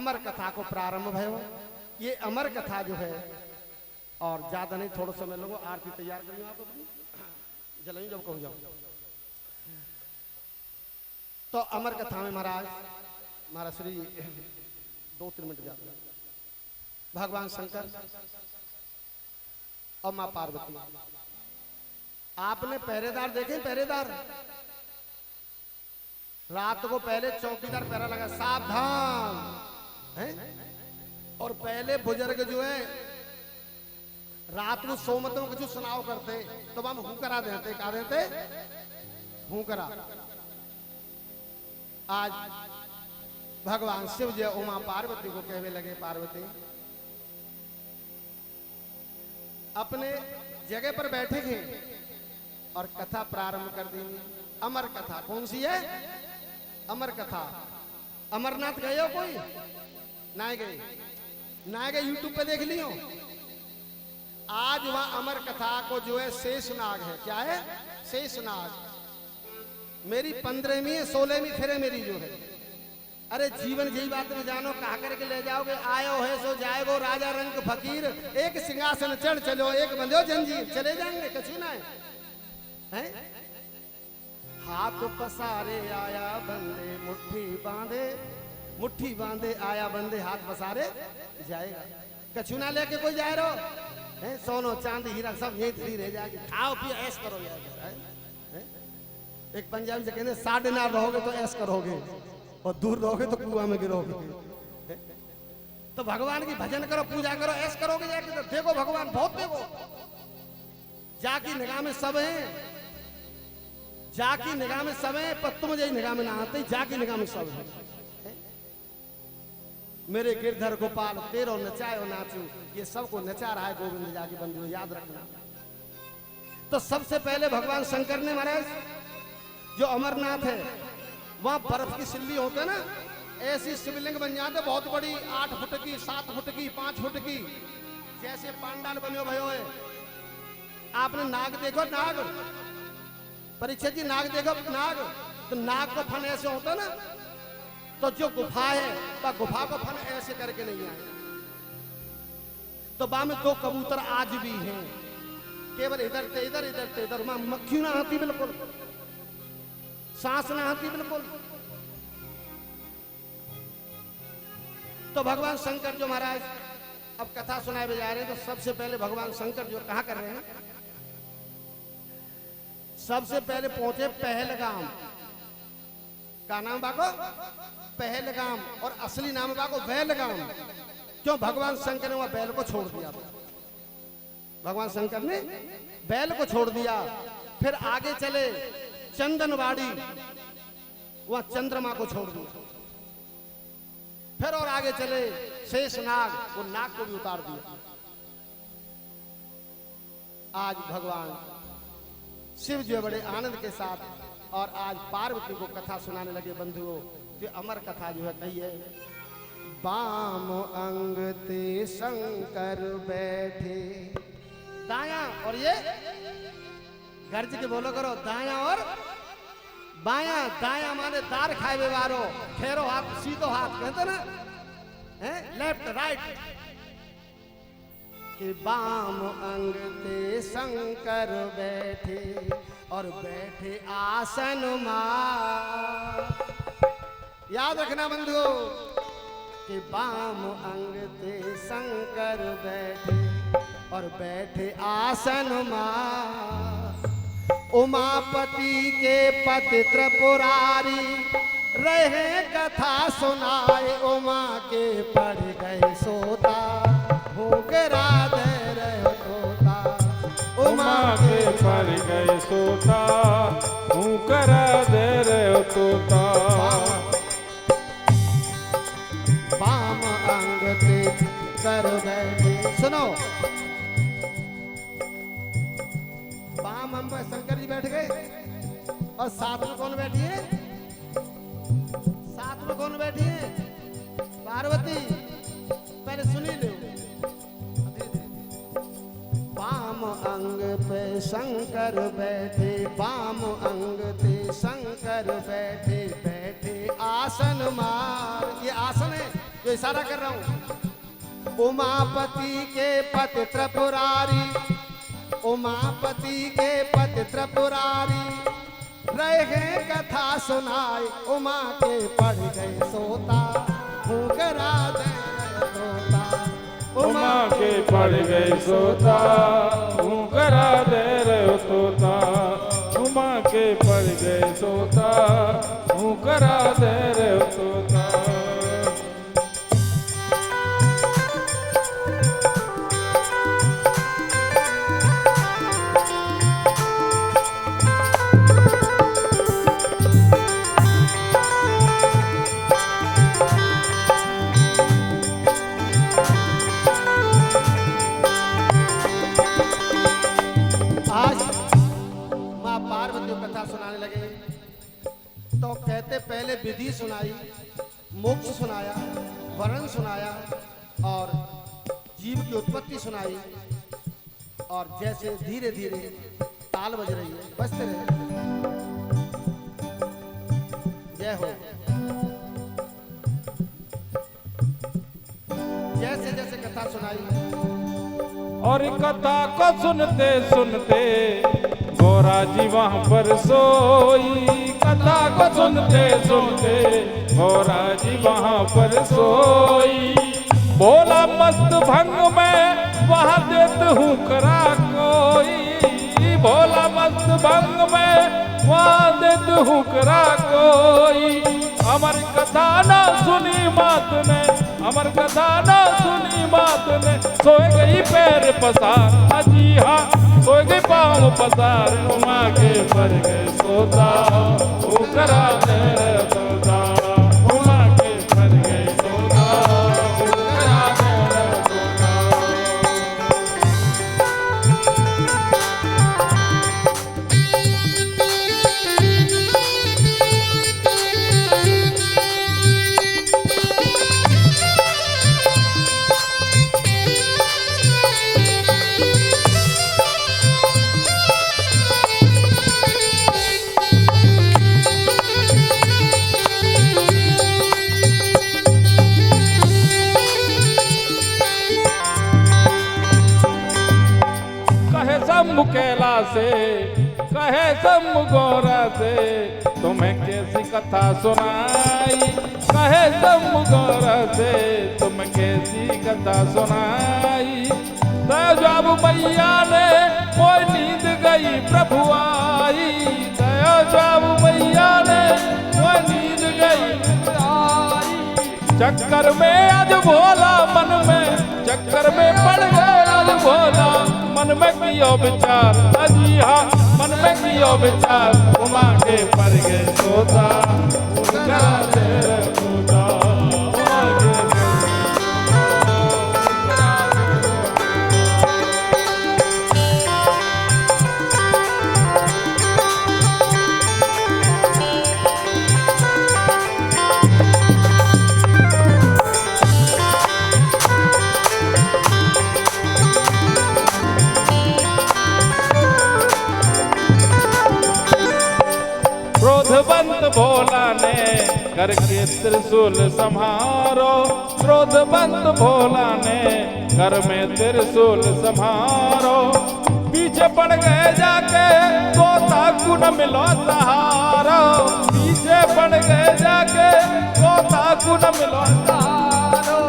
अमर कथा को प्रारंभ भयो। ये अमर कथा जो है, और ज्यादा नहीं, थोड़ा समय लोगों आरती तैयार करियो आप अपनी, जलाइयो जब कहूँ जाओ। तो अमर कथा में महाराज श्री 2-3 मिनट जाते हैं। भगवान शंकर और माँ पार्वती, आपने पहरेदार देखे? पहरेदार रात को पहले चौकीदार पहरा लगा, सावधान है। और पहले बुजुर्ग जो है रात को सोमत में कुछ सुनाव करते तो हम हूं करा देते, कहा देते हूं करा। आज भगवान शिव जी उमा पार्वती को कहने लगे, पार्वती अपने जगह पर बैठे थे और कथा प्रारंभ कर दी। अमर कथा कौन सी है? अमर कथा। अमरनाथ गए हो कोई? ना गए? ना गए? यूट्यूब पे देख लियो। आज वहां अमर कथा को जो है शेषनाग है। क्या है? शेषनाग। मेरी 15वीं 16वीं फिर मेरी जो है। अरे जीवन यही बात में जानो, कहा करके ले जाओगे, आयो है सो जाएगो, राजा रंग फकीर, एक सिंहासन चढ़ चलो, एक बंधो जंजीर, चले जाएंगे, कछु ना है। हाथ पसारे आया बंदे, मुट्ठी बांधे आया बंदे, हाथ पसारे जाएगा। कछु ना लेके कोई जाए रहो है, सोनो चांदी हीरा सब यही थी रह जाएगी। खाओ पियो ऐश करो यार। एक पंजाबी से कहते, साढ़े ना रहोगे तो ऐश करोगे और दूर रहोगे तो कुआं में गिरोगे। तो भगवान की भजन करो, पूजा करो, ऐश करोगे जाके तो देखो भगवान बहुत देखो। जाकी निगाह में सब है, जाकी निगाह में सब है, पर तुम यही निगाह में ना आते, जाकी निगाह में सब है। मेरे गिरधर गोपाल तेरो नचायो नाचू, ये सबको नचा रहा है गोविंद जाके बंधु, याद रखना। तो सबसे पहले भगवान शंकर ने महाराज जो अमरनाथ है वहां बर्फ की सिल्ली होते ना, ऐसी शिवलिंग बन जाते, बहुत बड़ी, 8 फुट की, 7 फुट की, 5 फुट की, जैसे पांडाल बनो भयो है। आपने नाग देखो? नाग परीक्षित जी नाग देखो? नाग तो नाग को फन ऐसे होता ना, तो जो गुफा है वह गुफा को फन ऐसे करके नहीं आए। तो बा में 2 कबूतर आज भी हैं, केवल इधर से इधर, इधर से इधर। मां मक्खी ना आती, बिल्कुल सांस ना आती, बिल्कुल। तो भगवान शंकर जो महाराज अब कथा सुनाए जा रहे हैं, तो सबसे पहले भगवान शंकर जो कहा कर रहे हैं, सबसे पहले पहुंचे पहलगाम। का नाम बाको? पहलगाम। और असली नाम बाको बैलगाम। क्यों? भगवान शंकर ने वहां बैल को छोड़ दिया। भगवान शंकर ने बैल को छोड़ दिया। फिर आगे चले चंदनवाड़ी, वहां चंद्रमा को छोड़ दिया। फिर और आगे चले शेषनाग, वो नाग को भी उतार दिया। आज भगवान शिव जी बड़े आनंद के साथ और आज पार्वती को कथा सुनाने लगे बंधुओं। जो अमर कथा जो है कही है, बाम अंग ते शंकर बैठे, दाया और ये गर्ज के बोलो करो, दाया और बाया। दाया माने दार खाए व्यवहारो, खेरो हाथ सीधो हाथ कहते ना, है लेफ्ट राइट। कि बाम अंग ते शंकर बैठे और बैठे आसन मां। याद रखना बंधुओं कि बाम अंग ते शंकर बैठे और बैठे आसन मां। उमापति के पति त्रिपुरारी रहे कथा सुनाए, उमा के पड़ गए सोता, भूगरा दे रहे तोता। उमा के पड़ गए सोता, भूगरा दे रहे तोता। बाम अंग ते कर बैठे, सुनो, बाम अंग पर शंकर जी बैठ गए और साथ में कौन बैठी है? साथ में कौन बैठी है? पार्वती। पहले सुनी लो। बाम अंग पे शंकर बैठे, बाम अंग ते शंकर बैठे, बैठे आसन मार। ये आसन है जो इशारा कर रहा हूं। उमापति के पति त्रिपुरारी, उमापति के पति त्रिपुरारी, रहे कथा सुनाए उमा के पड़ गए सोता, फूकरा दे सोता। उमा के पड़ गए सोता, करा दे रहे तोता। उमा के पड़ गए सोता, करा दे रहे तोता। सुनाने लगे तो कहते पहले विधि सुनाई, मोक्ष सुनाया, वर्ण सुनाया और जीव की उत्पत्ति सुनाई। और जैसे धीरे धीरे ताल बज रही है, बजते रहे। जय हो। जैसे जैसे कथा सुनाई और कथा को सुनते सुनते गोरा जी वहाँ पर सोई। कथा को सुनते सुनते गोरा जी वहाँ पर सोई। बोला मस्त भंग में वहाँ देत हूँ करा कोई। बोला मस्त भंग में वहाँ देत हूँ करा कोई। अमर कथा ना सुनी मात ने, अमर कथा ना सुनी मात ने, सोए गई पैर पसार। अजी हाँ सोए गई पाँव पसार। उमा के पर गए सोता, वो करा दे रहे सोता। उमा के पर गए सोता, वो करा दे रहे सोता। शंभु कैला से कहे शंभु गौरा से, तुम्हें कैसी कथा सुनाई। कहे शंभु गौरा से, तुम्हें कैसी कथा सुनाई। दया जब मैया ने कोई नींद गई प्रभु आई। दया जब मैया ने कोई नींद गई आई। चक्कर में आज भोला मन में, चक्कर में पड़ गए आज भोला मन में कियो विचार। अजी हाँ मन में कियो विचार। उमा के पर गए सोता, करा दे रहे सोता। उमा के पर गए क्रोधवंत भोला ने करके त्रिशूल संहारो। क्रोधवंत भोला ने घर में त्रिशूल संहारो। पीछे पड़ गए जाके तोता को न मिलो सहारो। पीछे पड़ गए जाके तोता को न मिलो सहारो।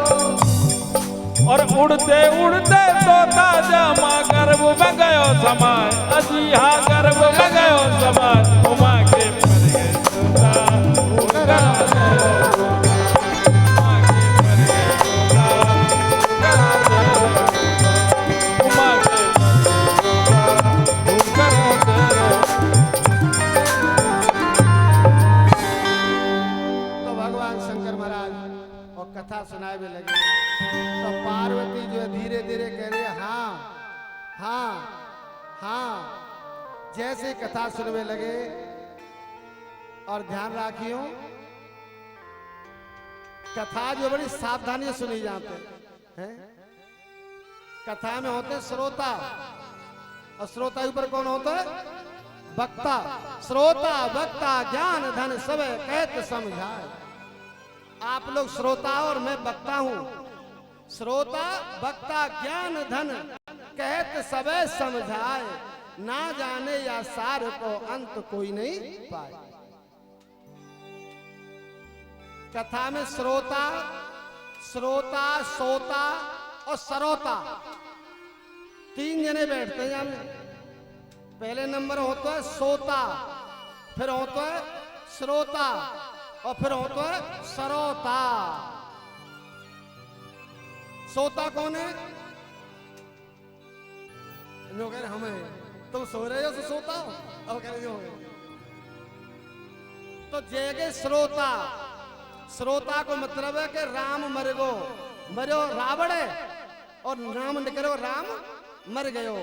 और उड़ते उड़ते तोता जामा गर्भ में गयो समाय। अजी हाँ गर्भ में गयो समाय। उमा के पर गए सोता, करा दे रहे सोता। उमा के पर गए सोता, करा दे रहे सोता। उमा के पर गए सोता, करा दे रहे। तो भगवान शंकर महाराज और कथा सुनाए में लगे तो पार्वती जो है धीरे धीरे कह रही है हाँ हाँ हाँ। जैसे कथा सुनने लगे और ध्यान रखियो कथा जो बड़ी सावधानी से सुनी जाते हैं। कथा में होते श्रोता और श्रोता के ऊपर कौन होता है? वक्ता। श्रोता वक्ता ज्ञान धन सब कहत समझाए। आप लोग श्रोता और मैं वक्ता हूं। श्रोता वक्ता ज्ञान धन कहत सबे समझाए, ना जाने या सार को अंत कोई नहीं पाए। कथा में श्रोता, श्रोता, सोता और सरोता तीन जने बैठते हैं यहां में। पहले नंबर होता है सोता, फिर होता है श्रोता और फिर होता है सरोता। सोता कौन है? जो कह रहे हमें, तुम सो रहे हो तो सोता हो, अब कह रहे हो। तो जैगे श्रोता, श्रोता को मतलब है कि राम मर गो, मरो रावण और नाम निकलो राम मर गयो।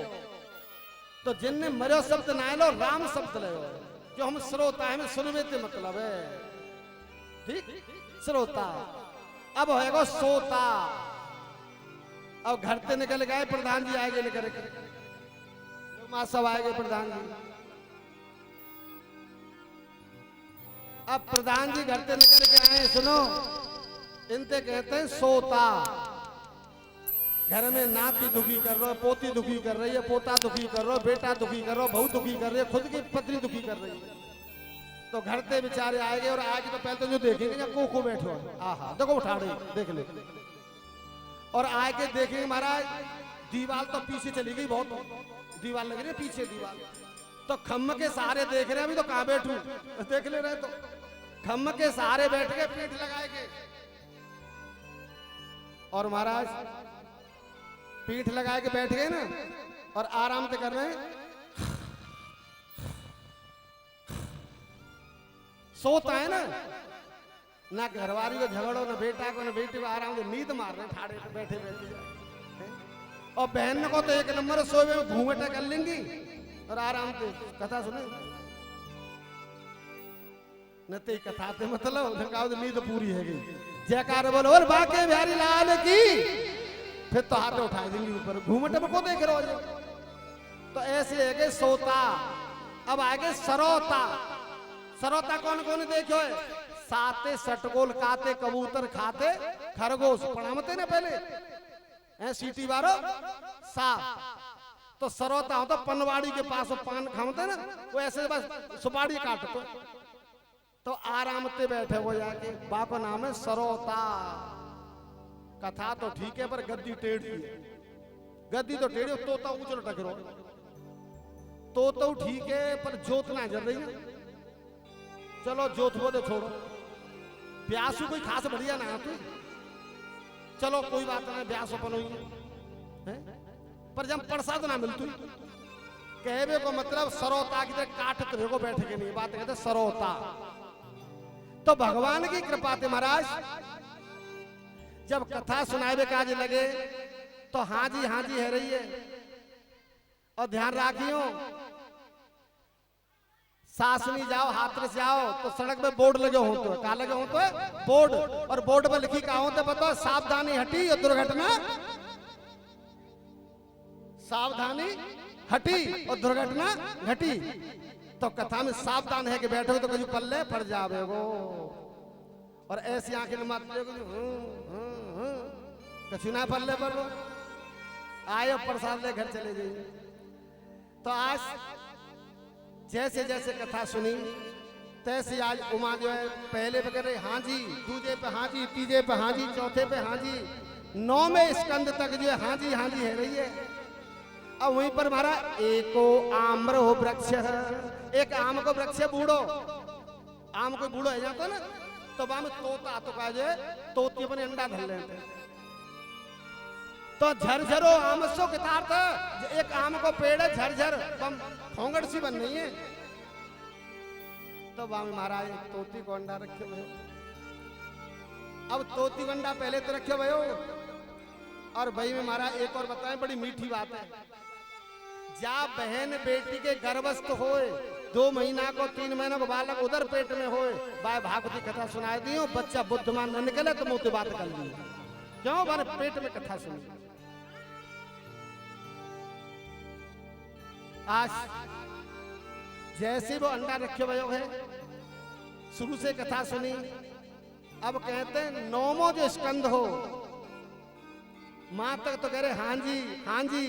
तो जिनने मरो शब्द ना लो, राम शब्द ले जो हम श्रोता है, हमें सुनवे ते मतलब है। ठीक, श्रोता। अब होएगा सोता। अब घर से निकल गए, प्रधान जी आएंगे लेकर के, मां सब आएंगे प्रधान जी। अब प्रधान जी घर से निकल के आए, सुनो, इनते कहते हैं सोता। घर में नाती दुखी कर रहा, पोती दुखी कर रही है, पोता दुखी कर रहा, बेटा दुखी कर रहा, बहू दुखी कर रही है, खुद की पत्नी दुखी कर रही है। तो घर से बेचारे आएंगे और आगे तो पहले तो जो देखेंगे को बैठो, आहा देखो उठा रही, देख ले। और आके देखेंगे महाराज दीवार तो पीछे चली गई, बहुत दीवार लग रही है पीछे दीवार। तो खम्म के सहारे देख रहे हैं, अभी तो कहां बैठू, देख ले रहे। तो खम्म के सहारे बैठ के पीठ लगाएंगे और महाराज पीठ लगाए के बैठ गए ना, और आराम से कर रहे हैं। सोता है ना घरवाली को झगड़ो, ना बेटा को, ना बेटी को, आराम से नींद मार रहे ठाड़े पे बैठे बैठे। और बहन को तो एक नंबर सोए में घूंघटा कर लेंगी और आराम से कथा सुने। न ते कथा ते मतलब नींद पूरी है गई। जयकार बोलो और बाके बिहारी लाल की, फिर तो हाथ उठा देंगे ऊपर, घूमटे में को देख रहे हो। तो ऐसे है कि सोता। अब आगे सरोता। सरोता कौन कौन देखो है? साते सटगोल काते कबूतर खाते खरगोश, पढ़ाते ना पहले सीटी बारो सा। तो सरोता होता पनवाड़ी के पास पान खाते ना, वो ऐसे बस सुपारी काटते। तो आराम से बैठे हो जाके, बाप नाम है सरोता। कथा तो ठीक है पर गद्दी टेढ़ी, गद्दी तो टेढ़ी, तोता ऊंचो टकरो। तो ठीक है पर जोत ना जल रही है। चलो जोत वो दे छोड़ो, ब्यासु कोई खास बढ़िया ना आती, चलो कोई बात नहीं, ब्यास अपन हुई है। पर जब प्रसाद ना मिलती, कहवे को मतलब सरोता की काटत रहो बैठ के नहीं, बात कहते सरोता। तो भगवान की कृपा थे महाराज, जब कथा सुनावे काज लगे तो हाँ जी है रही है। और ध्यान राखियो, सासनी जाओ, हाथरस जाओ तो सड़क पे बोर्ड लगे होते हैं। क्या लगे होते हैं? बोर्ड। और बोर्ड पे लिखी क्या होते बताओ? सावधानी हटी और दुर्घटना, सावधानी हटी और दुर्घटना घटी। तो कथा में सावधान है कि बैठो तो कभी पल्ले पड़ जावे वो। और ऐसी आंखें मत कछु ना पल्ले पर वो आए प्रसाद ले घर चले जाइए। तो आज जैसे जैसे कथा सुनी तैसे आज उमा जो है पहले पे कर रही हाँ जी, दूजे पे हाँ जी, तीजे पे हाँ जी, चौथे पे हाँ जी, 9वें स्कंद तक जो है हाँ जी है रही है। अब वहीं पर हमारा एको आम्र हो वृक्ष, एक आम को वृक्ष बूढ़ो, आम कोई बूढ़ो है जाता ना, तो वहां में तोता तो का जो है तोती अपने अंडा धर लेते। तो झरझरो आमसो कितार्थ, एक आम को पेड़ है झरझर खोंगड़ सी बन रही है। तो वहां में महाराज तोती को अंडा रखे हुए। अब तोती को अंडा पहले तो रखे हुए। और भाई में महाराज एक और बताएं, बड़ी मीठी बात है। जा बहन बेटी के गर्भस्थ होए, 2 महीना को 3 महीना को बालक उधर पेट में होए, बाय भागवती कथा सुना दियो, बच्चा बुद्धिमान न निकले तो मुंह से बात कर दी। क्यों? बार पेट में कथा सुनी। आज जैसे वो अंडा रखे हुए है, शुरू से कथा सुनी, अब कहते हैं नौमो जो स्कंद हो, मां तक तो कह रहे हाँ जी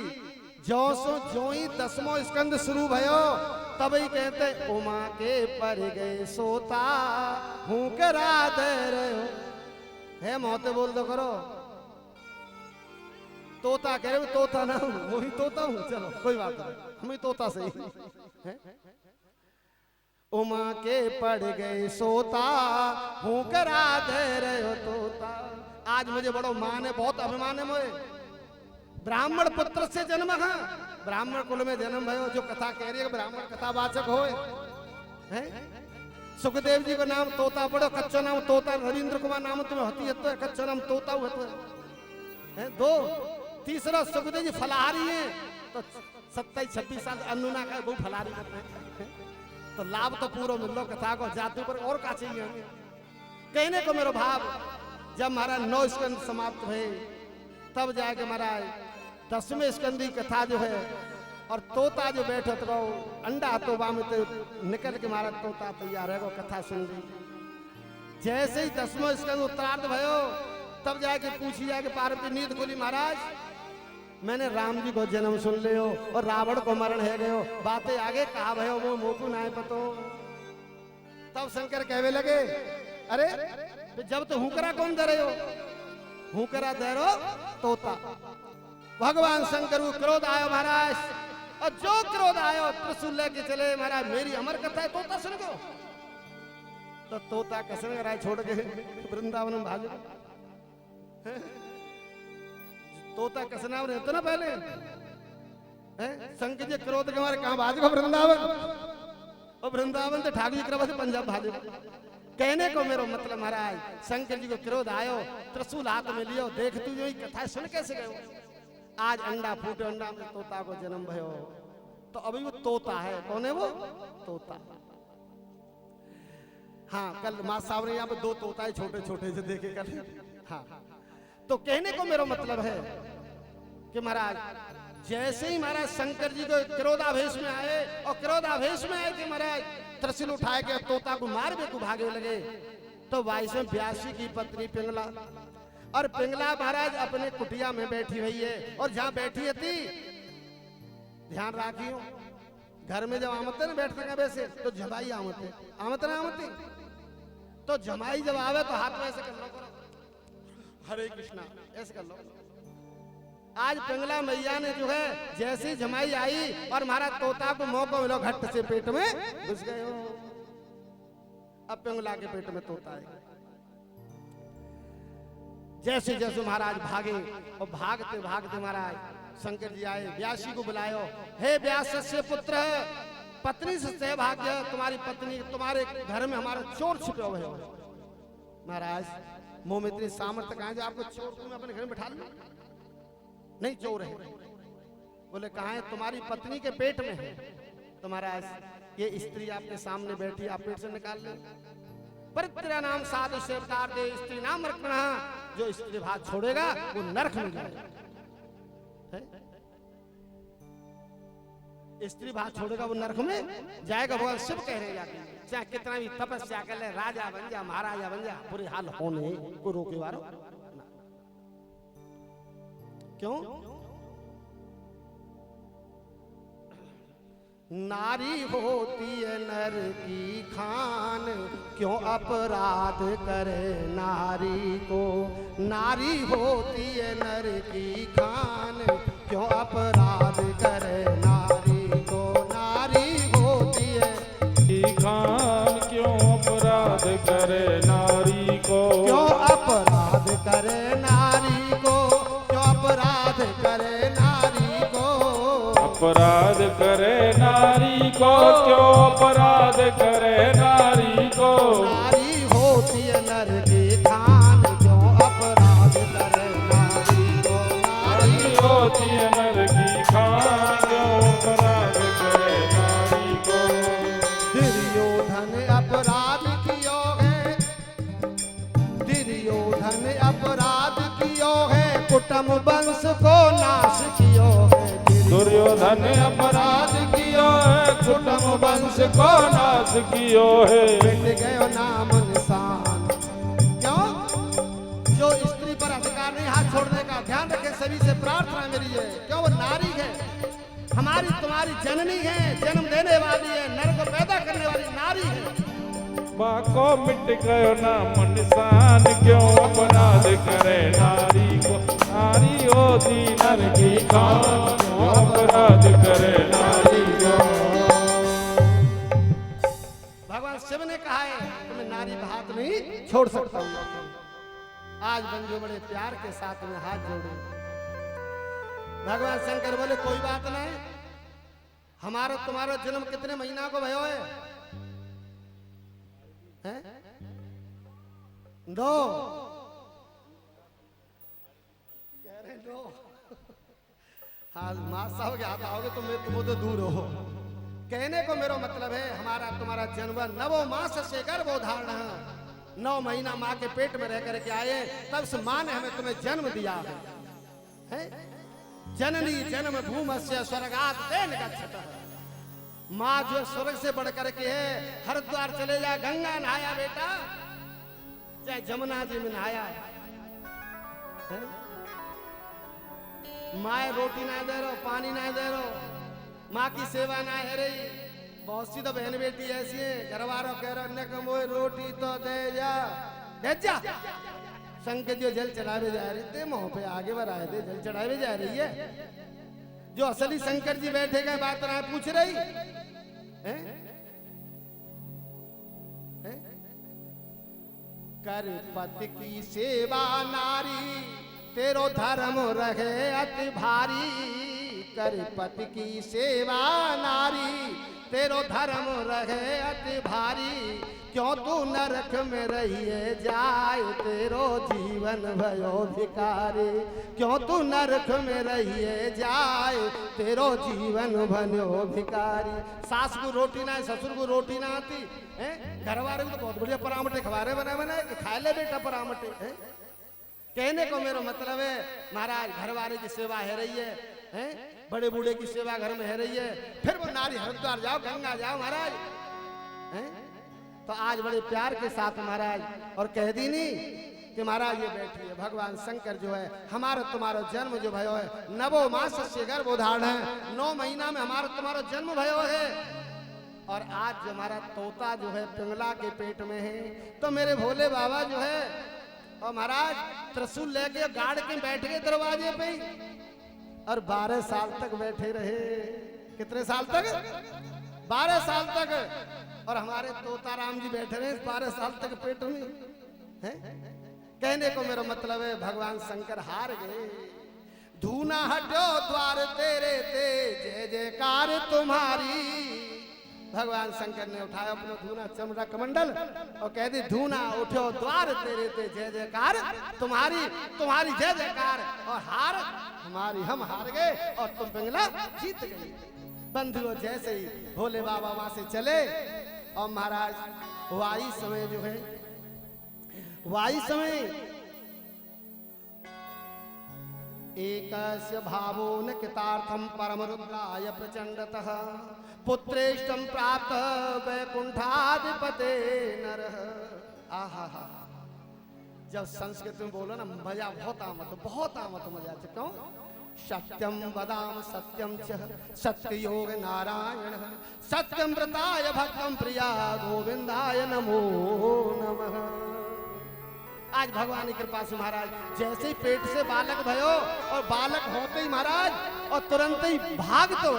जो ही 10वां स्कंद शुरू भयो तब ही कहते उमा के पर गए सोता हूं करा दे रहे है मोते बोल दो करो। तोता कह रहे तोता ना हूं, वही तोता हूं, चलो कोई बात नहीं, हम ही तोता सही है। उमा के पड़ गए सोता हूं करा दे रहे हो तोता। आज मुझे बड़ो मान है, बहुत अभिमान है मुझे। ब्राह्मण पुत्र से जन्म है, ब्राह्मण कुल में जन्म भयो। जो कथा कह रही है ब्राह्मण कथावाचक होए हैं। सुखदेव जी का नाम तोता पड़ो, कच्चो नाम तोता। रविंद्र कुमार नाम तुम्हें होती है तो कच्चो नाम तोता हुआ है। दो तीसरा सुखदेव जी फलाहारी है तो 27-26 साल अन्नुना का वो फलाहारी करते हैं तो लाभ तो पूरा मिल लो कथा को। जाति पर और का चाहिए हमें। कहने को मेरा भाव जब महाराज 9 स्कंद समाप्त हुए तब जाके महाराज 10वें स्कंद की कथा जो है और तोता जो बैठो तो अंडा तोबा में तो निकल के महाराज तोता तैयार है वो कथा सुन रही। जैसे ही 10वां स्कंद उत्तरार्ध भयो तब जाके पूछी जाके पार्वती नींद खुली, महाराज मैंने राम जी को जन्म सुन लियो और रावण को मरण है गयो, बातें आगे कहा भयो वो मोकू ना पतो। तब शंकर कहवे लगे अरे जब तो हुकरा कौन दे रहे हो, हुकरा दे रो तोता। भगवान शंकर को क्रोध आयो महाराज, और जो क्रोध आयो त्रिशूल लेके चले महाराज मेरी अमर कथा है तोता सुन गो। तो तोता कसम कराए छोड़ के वृंदावन में भाग। तोता कसना रहते ना पहले शंकर जी क्रोध के मारे कहां भाज गो वृंदावन, और वृंदावन से ठाकुर जी कृपा से पंजाब भाजे। कहने को मेरा मतलब महाराज शंकर जी को क्रोध आयो, त्रिशूल हाथ में लियो, देख तू जो ही कथा सुन कैसे गयो। आज अंडा फूटे, अंडा में तोता को जन्म भयो तो अभी वो तोता है। कौन है वो तोता? हाँ कल मां साहब ने यहाँ पे 2 तोता है छोटे छोटे से देखे कल। हाँ तो कहने को मेरा मतलब है कि महाराज जैसे ही महाराज शंकर जी को क्रोधावेश में आए और क्रोधावेश में आए कि महाराज त्रिशूल उठाए के तोता को मार के भागे लगे तो वाइसम व्यासी की पत्नी पिंगला, और पिंगला महाराज अपने कुटिया में बैठी हुई है और जहां बैठी थी ध्यान राखियो घर में जब आमते ना बैठते हैं वैसे तो जमाई आमते ना आमती तो जमाई जब आवे तो हाथ में ऐसे कर लो, हरे कृष्णा ऐसे कर लो। आज पिंगला मैया ने जो है जैसी जमाई आई और महाराज तोता को मौका मिलो घट से पेट में घुस गए हो। अब पिंगला के पेट में तोता है। जैसे जैसे महाराज भागे और भागते भागते महाराज शंकर जी आए, व्यासी को बुलायो, हे व्यास से पुत्र पत्नी से सहभाग्य, तुम्हारी पत्नी तुम्हारे घर में हमारा चोर छिपे हुए हो। महाराज मुंह में इतनी सामर्थ्य कहां जो आपको चोर को मैं अपने घर में बैठा लूं? नहीं चोर है। बोले कहां है? तुम्हारी पत्नी के पेट में है। तो महाराज ये स्त्री आपके सामने बैठी, आप पेट से निकाल ले। पर तेरा नाम साधु सेवकार दे स्त्री नाम रखना, जो स्त्री भाग छोड़ेगा वो नरक में जाएगा। स्त्री भाग छोड़ेगा वो नरक में जाएगा। भगवान शिव कह रहे जाके चाहे कितना भी तपस्या कर ले, राजा बन जा महाराजा बन जा, बुरे हाल होने को रोके वालो क्यों? नारी होती है नर की खान, क्यों अपराध करे नारी को। नारी होती है नर की खान, क्यों अपराध करे नारी को। नारी होती है की खान, क्यों अपराध करे नारी को। क्यों अपराध करे नारी को, क्यों अपराध करे नारी को। अपराध करे नारी को, क्यों अपराध करे नारी को। नारी होती है नर की खान, क्यों अपराध करे नारी को। नारी होती है नर की खान, क्यों अपराध करे नारी को। दुर्योधन अपराध कियो है, दुर्योधन अपराध कियो है, कुटुंब वंश को नाश कियो है। दुर्योधन अपराध कियो है, कुटुंब वंश को नाश कियो है। मिट गयो नाम निशान, क्यों अधिकार नहीं हाथ छोड़ने का। ध्यान रखें, सभी से प्रार्थना मेरी है, क्यों वो नारी है, हमारी तुम्हारी जननी है, जन्म देने वाली है, नर को पैदा करने वाली नारी है। बाको मिट गयो नाम निशान, क्यों अपराध करे नारी को, नारी होती नर की खान, क्यों अपराध करे नारी को। भगवान शिव ने कहा है तुम्हें नारी का हाथ नहीं छोड़ सकता हूं। आज बंधु बड़े प्यार के साथ में हाथ जोड़े। भगवान शंकर बोले कोई बात नहीं, हमारा तुम्हारा जन्म कितने महीना को भयो है? हैं? 2 कह रहे 2। हाँ मां साहब के हाथ आओगे तो मैं तुम तो दूर हो। कहने को मेरा मतलब है हमारा तुम्हारा जन्म 9 मास से गर्भोधारण, 9 महीना माँ के पेट में रह करके आए, तब से माँ ने हमें तुम्हें जन्म दिया है। जननी जन्म भूमस्य स्वर्गात् तेन गच्छतः। माँ जो स्वर्ग से बढ़ करके है, हरिद्वार चले जा, गंगा नहाया बेटा, चाहे जमुना जी में नहाया, माँ रोटी ना दे रहो, पानी ना दे रहो, माँ की सेवा ना है रही। बहुत सी तो बहन बेटी ऐसी है, घर वालों कह रहे ने कमोए रोटी तो दे जा। शंकर जो जल चढ़ावे जा रही थे, मुंह पे आगे बढ़ाए थे, जल चढ़ावे जा रही है। जो असली शंकर जी बैठे गए बात ना पूछ रही है? कर पति की सेवा नारी, तेरो धर्म रहे अति भारी। कर पति की सेवा नारी, तेरो धर्म रहे अति भारी। क्यों तू नरक में रहिए जाए, तेरो जीवन भयो भिखारी। क्यों तू नरक में रहिए जाए, तेरो जीवन भयो भिखारी। सास को रोटी ना, ससुर को रोटी ना आती है, घर वाले को तो बहुत बढ़िया परामठे खवारे बना बना खा ले बेटा परामठे है। कहने को मेरा मतलब है महाराज घर वाले की सेवा है रही है, बड़े बूढ़े की सेवा घर में है रही है, फिर वो नारी हरिद्वार जाओ, गंगा जाओ महाराज है। तो आज बड़े प्यार के साथ महाराज और कह दी नहीं कि महाराज ये बैठिए, भगवान शंकर जो है हमारा तुम्हारा जन्म जो भयो है, 9 मास से गर्भोधारण है, 9 महीना में हमारा तुम्हारा जन्म भयो है। और आज जो हमारा तोता जो है पिंगला के पेट में है, तो मेरे भोले बाबा जो है और महाराज त्रिशूल लेके गाड़ के बैठ गए दरवाजे पे और 12 साल तक बैठे रहे। कितने साल तक? 12 साल तक। और हमारे तोता राम जी बैठे रहे 12 साल तक पेट में है। कहने को मेरा मतलब है भगवान शंकर हार गए। धूना हटो द्वार तेरे ते, जय जयकार तुम्हारी। भगवान शंकर ने उठाया अपना धूना चमड़ा कमंडल और कह दी धूना उठो द्वार तेरे ते, जय जयकार तुम्हारी, तुम्हारी जय जयकार। और हार हमारी, हम हार गए और तुम पिंगला जीत गई। बंधुओं जैसे ही भोले बाबा वहां से चले और महाराज वाई समय जो है, वाई समय एकस्य भावो न कृतार्थम परम रुद्राय प्रचंडतः पुत्रेष्टम प्राप्त वैकुंठाधिपते नरः। आहा हा, जब संस्कृत में बोलो ना मजा बहुत आमत मजा। क्यों? सत्यम वदाम सत्यम च सत्य योग नारायण सत्यम व्रताय भक्तम प्रिया गोविंदाय नमो नमः। आज भगवान की कृपा से महाराज जैसे ही पेट से बालक भयो और बालक होते ही महाराज और तुरंत ही भाग तो।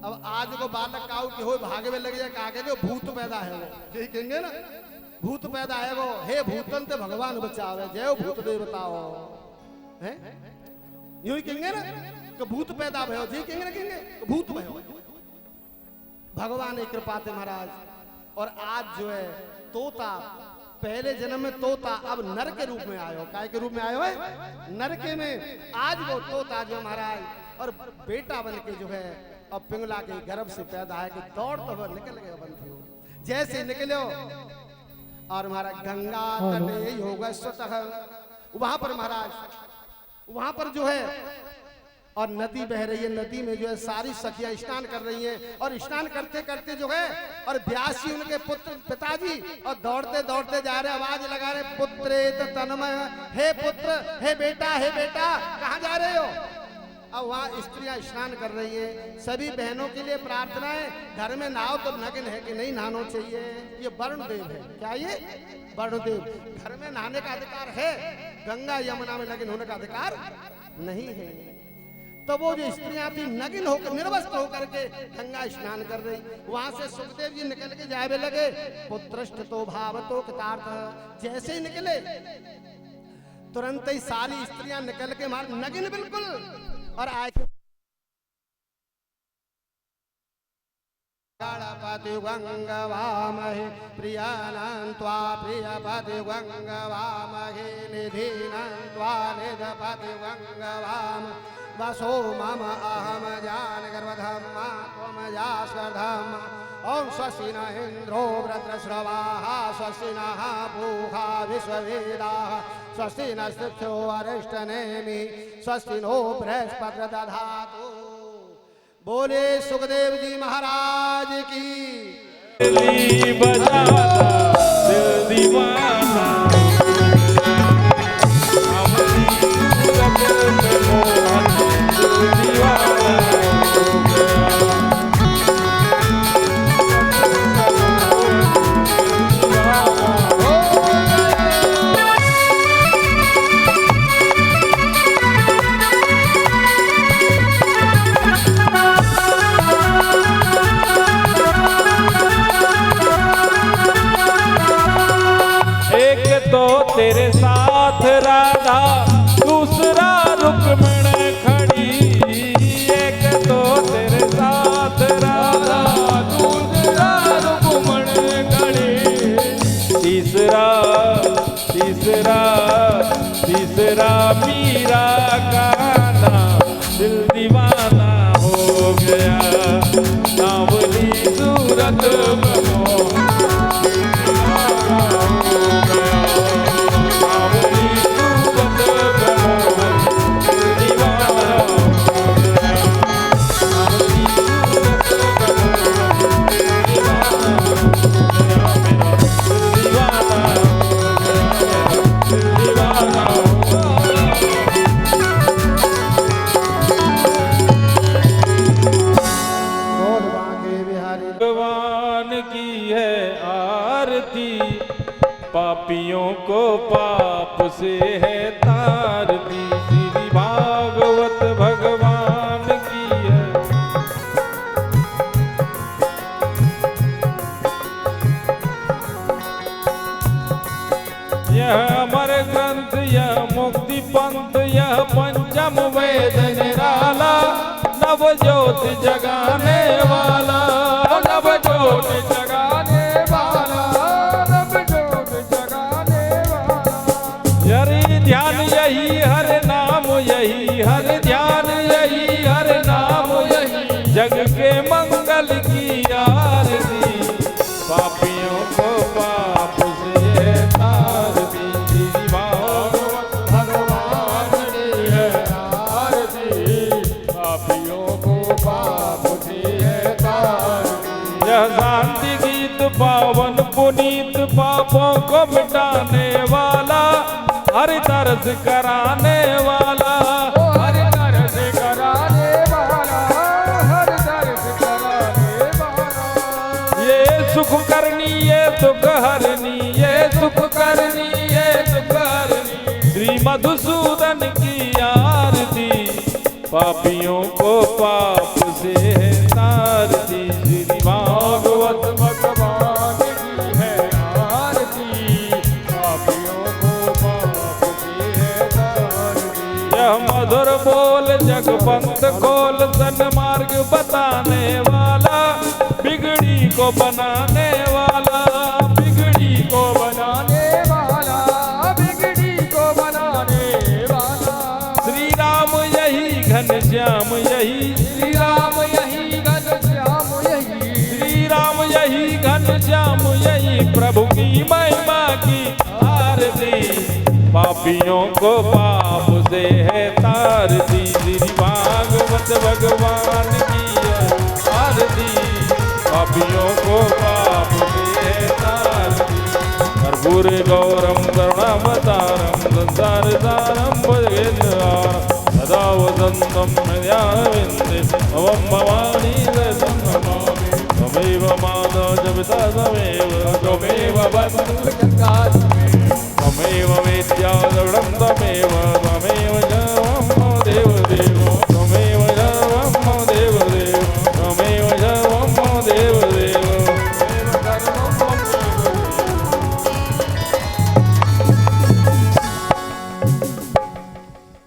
अब आज को बालक काऊ के हो भागे में लग जाए, आगे जो भूत पैदा है वो यही कहेंगे ना, भूत पैदा है वो, हे भूतन ते भगवान बचावे, जय भूत देवताओ है, यूं ही कहेंगे ना कि भूत पैदा भयो, जी कहेंगे ना, कहेंगे भूत भयो। भगवान की कृपा थे महाराज। और आज जो है तोता, पहले जन्म में तोता, अब नर के रूप में आयो। काय के रूप में आयो है? नर के में। आज वो तोता जो महाराज और बेटा बन के जो है और पिंगला के गर्भ से पैदा है कि दौड़ तो निकल गए बंधु। जैसे निकलो और महाराज गंगा तटे योगस्वतः, वहां पर महाराज, वहां पर जो है और नदी बह रही है, नदी में जो है सारी सखियां स्नान कर रही हैं और स्नान करते करते जो है और व्यास जी उनके पुत्र पिताजी और दौड़ते दौड़ते जा रहे, आवाज लगा रहे, पुत्रेत तन्मय, हे पुत्र, हे बेटा कहाँ जा रहे हो। अब वहाँ स्त्रियां स्नान कर रही हैं। सभी बहनों के लिए प्रार्थना है, घर में नहाओ तो नग्न है कि नहीं नहाना चाहिए। ये वरुण देव है, क्या ये वरुण देव। घर में नहाने का अधिकार है, गंगा यमुना में नग्न होने का अधिकार नहीं है। तो वो जो स्त्रियां थी नग्न होकर निर्वस्त्र होकर के गंगा स्नान कर रही, वहां से सुखदेव जी निकल के जावे लगे। पुत्रष्ट तो भाव तो कृतार्थ, जैसे ही निकले तुरंत ही सारी स्त्रियां निकल के मार नग्न बिल्कुल और आए पति गंगवामहे प्रियानन्त्वा प्रियपति गंगवामहे निधिनन्त्वा निधपति गंगवाम वसो मम अहम जान गर्भधम्मा त्वम जास्वर्धम्। ओम स्वस्ति न इंद्रो वृत्रश्रवाः स्वस्ति नः पूषा विश्ववेदाः स्वस्ति नस्तिथ्यो अरिष्टनेमि स्वस्ति नो बृहस्पति दधातु। बोले सुखदेव जी महाराज की। बजाता दिल दीवाना तेरे साथ राधा दूसरा रुक्मण खड़ी, एक तो तेरे साथ राधा दूसरा रुक्मण खड़ी, तीसरा तीसरा तीसरा मीरा का नाम दिल दीवाना हो गया। सांवली सूरत पापियों को पाप से है तारती, श्री भागवत भगवान की है। यह अमर ग्रंथ, यह मुक्ति पंथ, यह पंचम वेद निराला, नव ज्योत जगाने वाला, नव ज्योत जगाने वाला, ध्यान यही हर नाम यही, हर ध्यान यही हर नाम यही, जग के मंगल की आरती, पापियों को पाप से तारती, श्री भागवत भगवान की है आरती, पापियों को पाप से है तारती। यह शांति गीत पावन पुनीत, पापों को मिटाने वाला, हर तरस कराने वाला, हर तरस कराने वाला, हर तरस कराने वाला। ये सुख करनी ये दुख हरनी, ये सुख करनी ये दुख हरनी, श्री मधुसूदन की आरती, पापियों को पाप से है तारती, श्री भागवत भगवान की है आरती, पापियों को पाप से है तारती। यह मधुर बोल जगपंथ खोल, सन्मार्ग बताने वाला, बिगड़ी को बनाने वाला, बिगड़ी को बनाने वाला, बिगड़ी को बनाने वाला। श्री राम यही घनश्याम यही, श्री राम यही घनश्याम यही, श्री राम यही घनश्याम यही, प्रभु की महिमा की आरती, पापियों को पाप से है तारती, श्री नित्य भगवान की है आरती, पापियों को पाप से तारती। कर्पूर गौरम करुणावतारम संसार सारम भजेन्द्रारम सदा वसंतम हृदयारविंदे भवं भवानी दर्शनं नमामि। त्वमेव माता च पिता त्वमेव बन्धुर्गङ्गा त्वमेव वेद्या द्रविणं त्वमेव